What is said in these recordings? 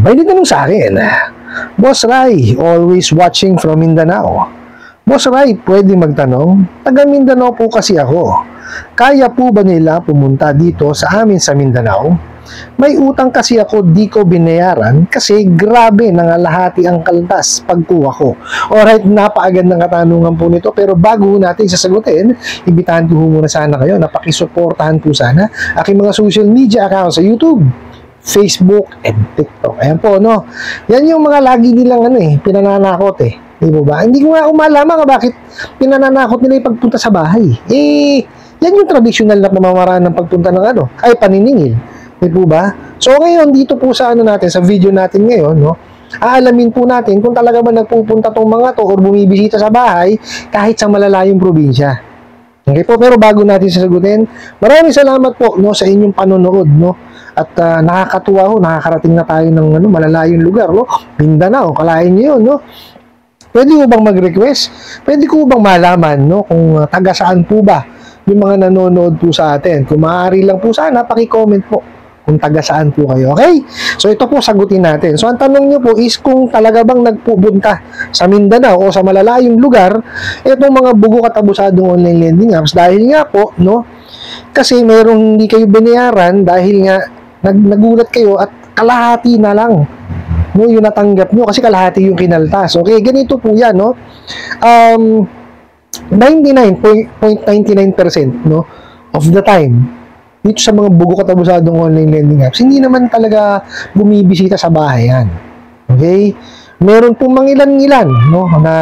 May nagtanong sa akin, Boss Rai, always watching from Mindanao. Boss Rai, pwede magtanong? Taga Mindanao po kasi ako. Kaya po ba nila pumunta dito sa amin sa Mindanao? May utang kasi ako, di ko binayaran kasi grabe nangalahati ang kaltas pagkuha ko. Alright, napakagandang katanungan po nito, pero bago natin sasagutin, ibitahan ko muna sana kayo na pakisuportahan po sana aking mga social media accounts sa YouTube, Facebook, and TikTok. Ayan po, no? Yan yung mga lagi nilang pinananakot Di ba? Hindi ko nga umalaman bakit pinananakot nila yung pagpunta sa bahay. Yan yung traditional na pamamaraan ng pagpunta ng paniningil. Di po ba? So ngayon, dito po sa natin, sa video natin ngayon, no? Aalamin po natin kung talaga ba nagpupunta tong mga to or bumibisita sa bahay kahit sa malalayong probinsya. Okay po, pero bago natin sasagutin, maraming salamat po sa inyong panonood, no? At nakakatuwa nakakarating na tayo ng malalayong lugar, no? Mindanao, kalain niyo yun, no? Pwede ko bang mag-request? Pwede ko bang malaman, no? Kung taga saan po ba yung mga nanonood po sa atin? Kung maaari lang po sana, paki-comment po kung taga saan po kayo, okay? So ito po sagutin natin. So ang tanong nyo po is kung talaga bang nagpupunta sa Mindanao o sa malalayong lugar itong mga bugo at abusadong online lending apps dahil nga po, no? Kasi mayroong hindi kayo binayaran dahil nga nagulat kayo at kalahati na lang, no, yung natanggap nyo kasi kalahati yung kinaltas. Okay, ganito po yan, no? 99.99% no, of the time dito sa mga bugo katabusadong online lending apps, hindi naman talaga bumibisita sa bahay yan. Okay? Meron pong mangilan-ngilan, no, na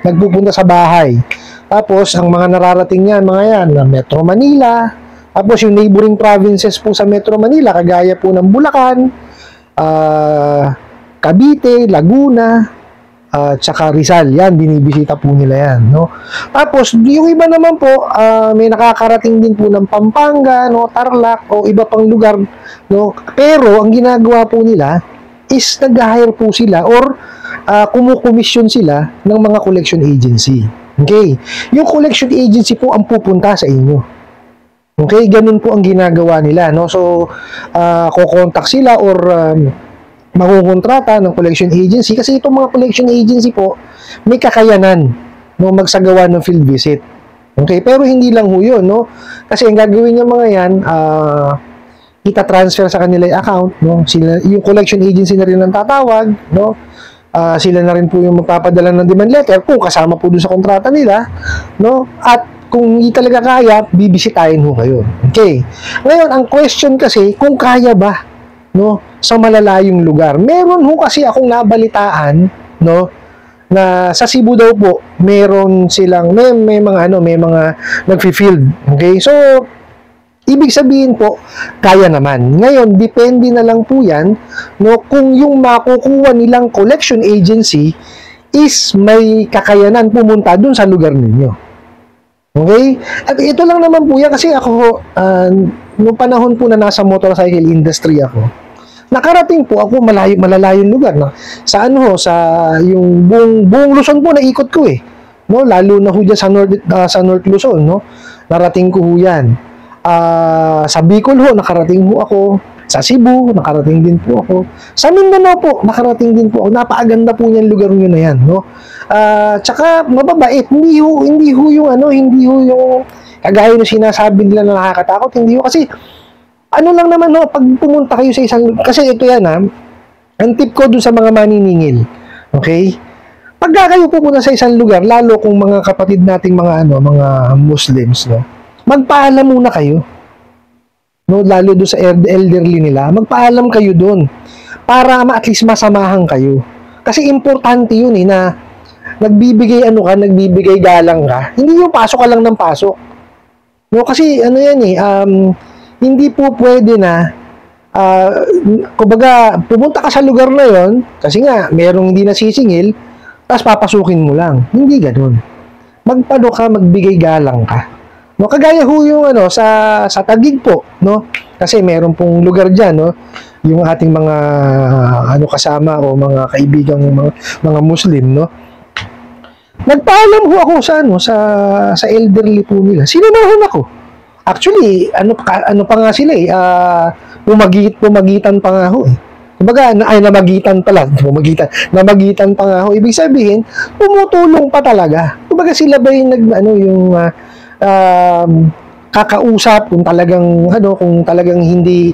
nagpupunta sa bahay. Tapos, ang mga nararating niyan, mga yan, na Metro Manila, tapos yung neighboring provinces po sa Metro Manila, kagaya po ng Bulacan, Cavite, Laguna, tsaka Rizal, yan, binibisita po nila yan, no? Tapos, yung iba naman po, may nakakarating din po ng Pampanga, no, Tarlac, o iba pang lugar, no? Pero, ang ginagawa po nila is nag-hire po sila or kumukomisyon sila ng mga collection agency. Okay? Yung collection agency po ang pupunta sa inyo. Okay? Ganun po ang ginagawa nila, no? So, kukontak sila or makukontrata ng collection agency kasi itong mga collection agency po may kakayanan no magsagawa ng field visit. Okay, pero hindi lang ho yun, no? Kasi ang gagawin ng mga yan, ita-transfer sa kanila yung account, no? Sila, yung collection agency na rin ang tatawag, no? Sila na rin po yung magpapadala ng demand letter kung kasama po dun sa kontrata nila, no? At kung hindi talaga kaya, bibisitahin ho kayo. Okay. Ngayon, ang question kasi, kung kaya ba, no, sa malalayong lugar. Meron ho kasi akong nabalitaan, no, na sa Cebu daw po, meron silang may mga may mga nagfi-field. Okay? So, ibig sabihin po, kaya naman. Ngayon, depende na lang po 'yan, no, kung yung makukuha nilang collection agency is may kakayanan pumunta dun sa lugar ninyo. Okay? At ito lang naman po yan kasi ako noong panahon po na nasa motorcycle industry ako, nakarating po ako malalayong lugar na sa sa yung buong Luzon po naikot ko no, lalo na ho dyan sa North Luzon, no, narating ko ho yan. Sa Bicol ho nakarating ho ako, sa Cebu nakarating din po ako, sa Mindanao po nakarating din po ako. Napakaganda po niyan lugar nyo na yan, no. Tsaka mababait, hindi ho yung hindi ho yung kagaya ng sinasabi nila na nakakatakot, hindi ho kasi lang naman, no, pag pumunta kayo sa isang, kasi ito yan ang tip ko dun sa mga maniningil, okay? Pagka kayo pupunta sa isang lugar, lalo kung mga kapatid nating mga mga Muslims, no, magpaalam muna kayo, no, lalo dun sa elderly nila, magpaalam kayo dun, para at least masamahan kayo, kasi importante yun na nagbibigay nagbibigay galang ka, hindi yung pasok ka lang ng pasok, no, kasi yan hindi po pwede na kumbaga pumunta ka sa lugar na yon kasi nga merong hindi nasisingil tapos papasukin mo lang. Hindi ganoon. Magpano ka, magbigay galang ka. No, kagaya ho yung sa Taguig po, no? Kasi meron pong lugar diyan, no? Yung ating mga kasama o mga kaibigang mga Muslim, no? Nagpaalam ho ako sa elderly po nila. Sinamahan ako. Actually, ano pa nga sila pumagitan pa nga ho Kumbaga, namagitan pala. Namagitan pa nga ako. Ibig sabihin, tumutulong pa talaga. Kumbaga, sila ba yung kakausap kung talagang hindi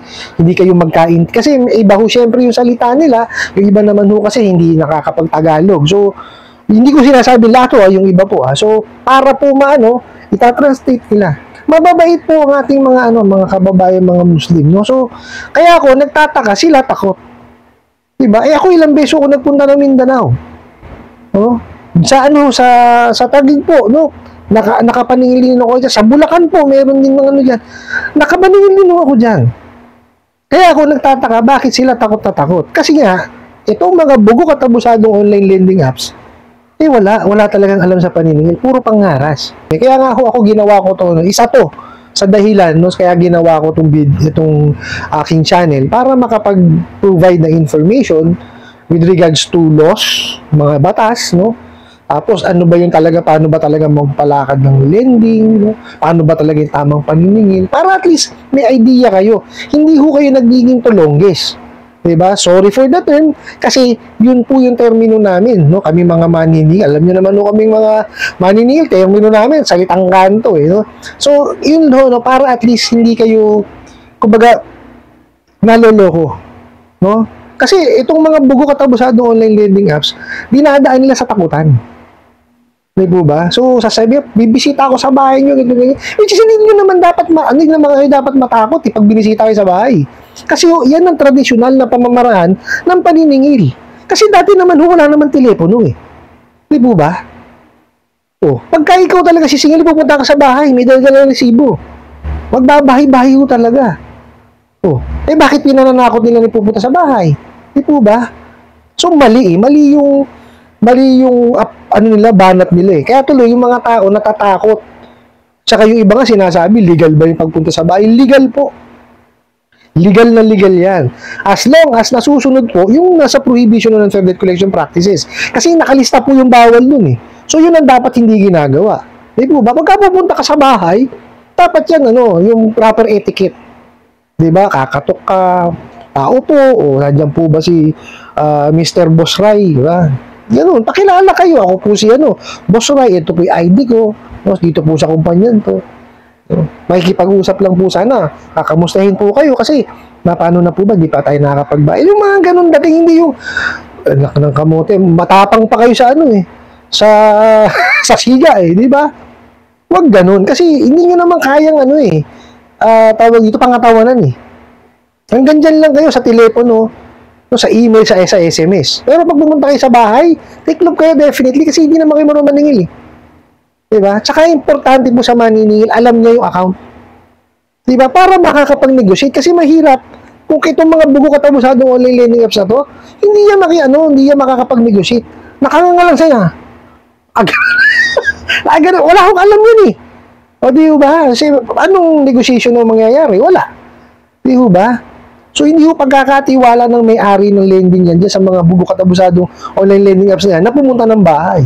kayo magkain. Kasi iba ho syempre yung salita nila, yung iba naman ho kasi hindi nakakapag-Tagalog. So, hindi ko sinasabi lahat yung iba po. So, para po itatranslate nila. Mababait po ang ating mga kababayan, mga Muslim, no? So, kaya ako nagtataka, sila takot. Diba? Ako ilang beso ako nagpunta ng Mindanao. No? Sa Taguig po, no? Nakapaningilin ako dyan. Sa Bulacan po, meron din mga dyan. Nakapaningilin ako dyan. Kaya ako nagtataka, bakit sila takot na takot? Kasi nga, itong mga bugo katabusadong online lending apps, wala talagang alam sa paniningil. Puro pangaras. Kaya nga ako ginawa ko to. Isa to sa dahilan, no? Kaya ginawa ko itong aking channel para makapag-provide ng information with regards to laws, mga batas, no? Tapos, paano ba talaga magpalakad ng lending, no? Paano ba talaga yung tamang paniningil? Para at least may idea kayo. Hindi ho kayo nagiging tulongges. Diba? Sorry for the term, kasi yun po yung termino namin, no? Kami mga maniningil. Alam nyo naman kaming mga maniningil, termino namin, salitang kanto, no? So, yun no, para at least hindi kayo, kumbaga, naloloko, no? Kasi itong mga bugo katabusadong online lending apps, dinadaan nila sa takutan. Di ba? So, sasabi, bibisita ako sa bahay nyo, ganyan. Which is, hindi nyo naman dapat matakot pag binisita kayo sa bahay. Kasi yan ang tradisyonal na pamamaraan ng paniningil. Kasi dati naman wala naman telepono Di ba? Pagka ikaw talaga sisingil, pupunta ka sa bahay, may dala ng resibo. Magbabahay-bahay talaga. Bakit pinananakot nila ni pupunta sa bahay? Di ba? So, mali yung banat nila Kaya tuloy yung mga tao natatakot. Tsaka yung iba nga sinasabi, legal ba yung pagpunta sa bahay? Legal po. Legal na legal yan. As long as nasusunod po yung nasa prohibition ng Unfair Debt Collection Practices. Kasi nakalista po yung bawal dun So yun ang dapat hindi ginagawa. Di ba? Pagka pupunta ka sa bahay, dapat yan yung proper etiquette. Di ba? Kakatok ka, tao po, nandiyan po ba si Mr. Boss Ray, di ba? Ganun, pakilala kayo. Ako po si Boss Ray, ito po yung ID ko. Dito po sa kumpanyan to. Makikipag-usap lang po sana. Kakamustahin po kayo kasi paano na po ba? Di pa tayo nakakapagbayad. Yung mga ganun dating hindi yung anak ng kamote. Matapang pa kayo sa sa siga di ba? Huwag ganun. Kasi hindi nyo naman kayang tawag dito pangatawanan Hanggang dyan lang kayo sa telepono, sa email, sa SMS. Pero pag pumunta kayo sa bahay, take note kayo definitely kasi hindi naman kayo marunong maningil Diba? Tsaka importante po sa maniningil, alam niya yung account. Diba? Para makakapag-negotiate kasi mahirap. Kung itong mga bugo katabusadong online lending apps na to, hindi yan makakapag-negotiate. Nakanganga lang sa'yo. Wala akong alam yun di ba? Kasi anong negotiation ang mangyayari? Wala. Di ba? So, hindi ho pagkakatiwala ng may-ari ng lending yan dyan sa mga bugo katabusadong online lending apps na yan na pumunta ng bahay.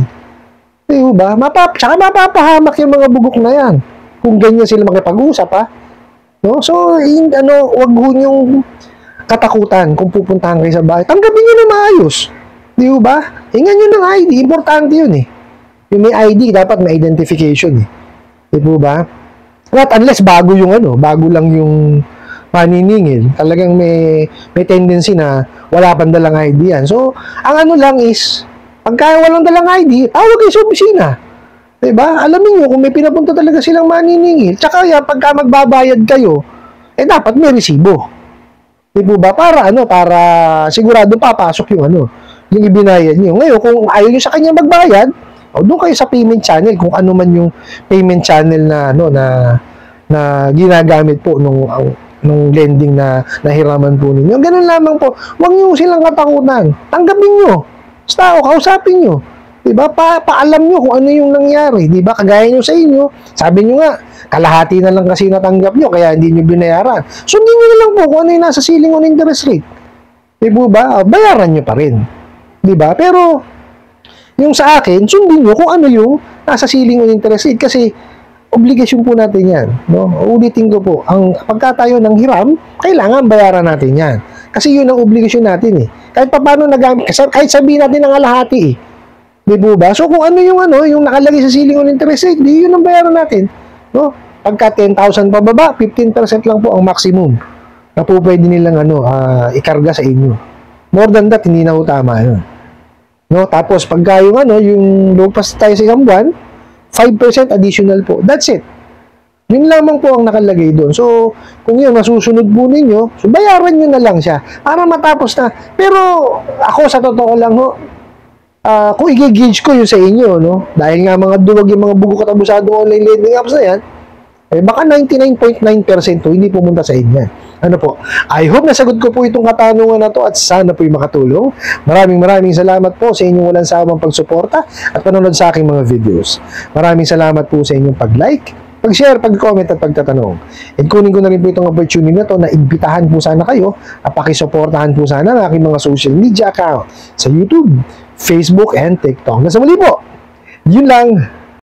Di ba? Tsaka mapapahamak yung mga bugok na yan. Kung ganyan sila makipag-usap, No? So, wag ho yung katakutan kung pupuntahan kayo sa bahay. Tanggapin nyo na maayos. Di ba? Hingan nyo ng ID. Importante yun Yung may ID, dapat may identification Di ba? Not unless bago lang yung paniningil. Talagang may tendency na wala pang dalang ID yan. So, ang lang is, pagka walang dalang ID, tawag kayo sa opisina. Diba? Alamin nyo kung may pinapunta talaga silang maniningil. Tsaka pagka magbabayad kayo, dapat may resibo. Diba? Para sigurado papasok yung yung ibinayad nyo. Ngayon, kung ayaw nyo sa kanya magbayad, doon kayo sa payment channel, kung ano man yung payment channel na ginagamit po nung lending na nahiraman po ninyo. Ganun lamang po. Huwag nyo silang katakutan. Tanggapin nyo. Basta kausapin nyo. Diba? Paalam nyo kung ano yung nangyari. Diba? Kagaya nyo sa inyo. Sabi nyo nga, kalahati na lang kasi natanggap nyo, kaya hindi nyo binayaran. Sundin nyo na lang po kung ano yung nasa ceiling on interest rate. Diba ba? Bayaran nyo pa rin. Diba? Pero, yung sa akin, sundin nyo kung ano yung nasa ceiling on interest rate. Kasi, obligasyon po natin yan. No? Ulitin ko po, pagka tayo ng hiram, kailangan bayaran natin yan. Kasi yun ang obligasyon natin eh. Kahit pa paano nagamit, kahit sabihin natin ng alahati eh. Di po ba? So kung ano, yung nakalagay sa ceiling on interest rate, di yun ang bayaran natin. No? Pagka 10,000 pababa, 15% lang po ang maximum na po pwede nilang ikarga sa inyo. More than that, hindi na po tama yun. No? Tapos pagka yung lumpas tayo sa isang buwan, 5% additional po. That's it. Yun lamang po ang nakalagay doon. So, kung yun, masusunod po ninyo, so bayaran nyo na lang siya para matapos na. Pero, ako sa totoo lang kung i-gauge ko yun sa inyo, no? Dahil nga mga duwag yung mga bugo katabusadong online lending apps na yan, baka 99.9% hindi pumunta sa inyo. Ano po? I hope nasagot ko po itong katanungan na to at sana po'y makatulong. Maraming salamat po sa inyong walang sawang pagsuporta at panonood sa aking mga videos. Maraming salamat po sa inyong pag-like, pag-share, pag-comment at pagtatanong. And kunin ko na rin po itong opportunity na to na imbitahan po sana kayo at pakisuportahan po sana ang aking mga social media account sa YouTube, Facebook, and TikTok. Nasa muli po, yun lang.